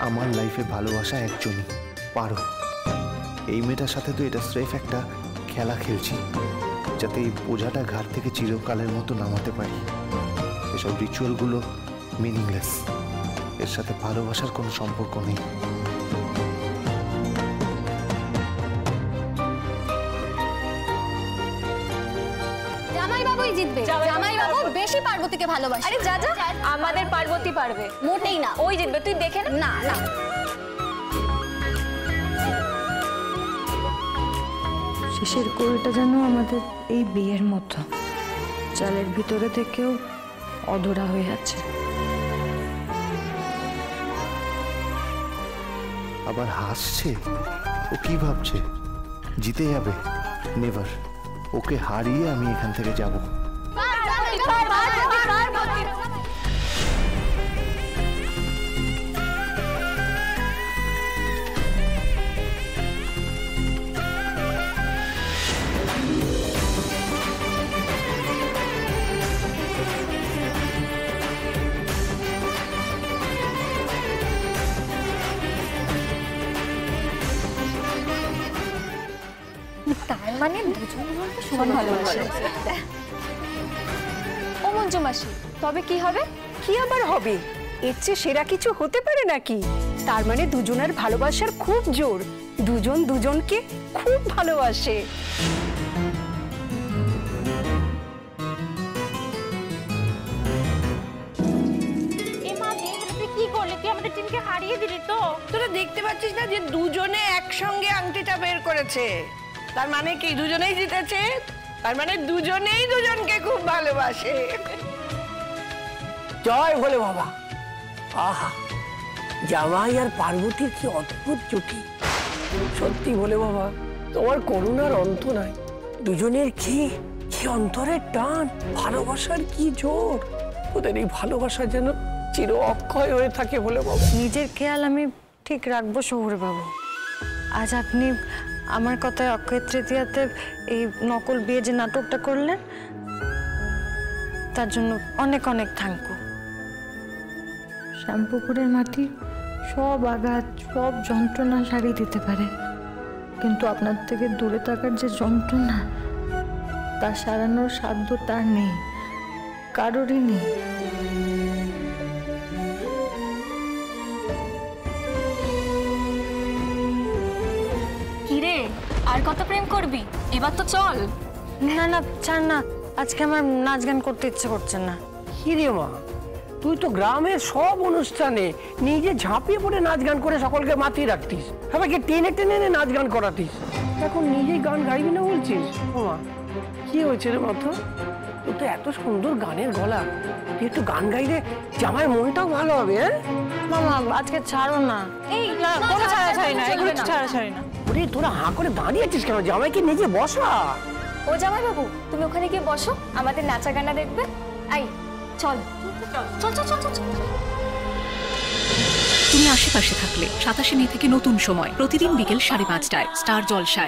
আমার লাইফে ভালোবাসা একজনই, পারো। এই মেয়েটার সাথে তো এটা স্রেফ একটা খেলা খেলছি, যাতে এই বোঝাটা ঘাট থেকে চিরকালের মতো নামাতে পারি। এসব রিচুয়ালগুলো মিনিংলেস, এর সাথে ভালোবাসার কোনো সম্পর্ক নেই। জামাইবাবুই জিতবে। জামাইবাবু বেশি পার্বতীকে ভালোবাসে। আরে যা যা, আমাদের পার্বতী পারবে। মোটেই না, ওই জিতবে, তুই দেখে না। না না, শেষের গোলটা যেন আমাদের এই বিয়ের মতো, চালের ভিতরে থেকেও অধরা হয়ে আছে। আবার হাসছে। ও কি ভাবছে জিতে যাবে? নেভার। ওকে হারিয়ে আমি এখান থেকে যাব। তার মানে দুজন দুজনকে সমান ভালোবাসে। ও মঞ্জু মাসি, তবে কি হবে? কি আবার হবে? এর চেয়ে সেরা কিছু হতে পারে নাকি? তার মানে দুজনের ভালোবাসার খুব জোর, দুজন দুজনকে খুব ভালোবাসে। কি করলি তুই? আমাদের টিমকে হারিয়ে দিলি তো। তোরা দেখতে পাচ্ছিস না যে দুজনে একসঙ্গে আংটিটা বের করেছে? তার মানে কি দুজনেই জিতেছে? তার মানে দুজনেই দুজনকে খুব ভালোবাসে। জয় বলে বাবা। আহা, জামাই আর পার্বতীর কি অদ্ভুত জুটি। সত্যি বলে বাবা, তোমার করুণার অন্ত নাই। দুজনের কি কি অন্তরের টান, ভালোবাসার কি জোর। ওদের এই ভালোবাসা যেন চির অক্ষয় হয়ে থাকে বলে বাবা। নিজের খেয়াল আমি ঠিক রাখবো শহুরে বাবু। আজ আপনি আমার কথায় অক্ষয় তৃতীয়াতে এই নকল বিয়ে যে নাটকটা করলেন, তার জন্য অনেক অনেক থ্যাংক ইউ। শ্যামপুকুরের মাটি সব আঘাত, সব যন্ত্রণা সারিয়ে দিতে পারে, কিন্তু আপনার থেকে দূরে থাকার যে যন্ত্রণা, তা সারানোর সাধ্য তার নেই, কারোরই নেই। কিরে, আর কত প্রেম করবি? এবার তো চল। না না, ছাড় না, আজকে আমার নাচ গান করতে ইচ্ছে করছে না। কি রে মা, তুই তো গ্রামের সব অনুষ্ঠানে নিজে ঝাঁপিয়ে পড়ে নাচ গান করে সকলকে মাতিয়ে রাখতিস, সবাইকে টেনে টেনে এনে নাচ গান করাতিস। এখন নিজেই গান গাইবি না বলছিস? ও মা, কি হয়েছে রে মাথা? তোর তো এত সুন্দর গানের গলা, তুই একটু গান গাইলে জামাইয়ের মনটাও ভালো হবে। হ্যাঁ মামা, আজকে ছাড়ো না। এই না, কোনো ছাড়াছাড়ি না, এগুলো ছাড়াছাড়ি না। ওরে তোরা হাঁ করে দাঁড়িয়ে আছিস কেন? জামাইকে নিজে বসা। ও জামাইবাবু, তুমি ওখানে গিয়ে বসো, আমাদের নাচা গানা দেখবে। আই চল চল চল চল চল। তুমি আশেপাশে থাকলে 27 মে থেকে নতুন সময় প্রতিদিন বিকেল 5:30টায় স্টার জলসায়।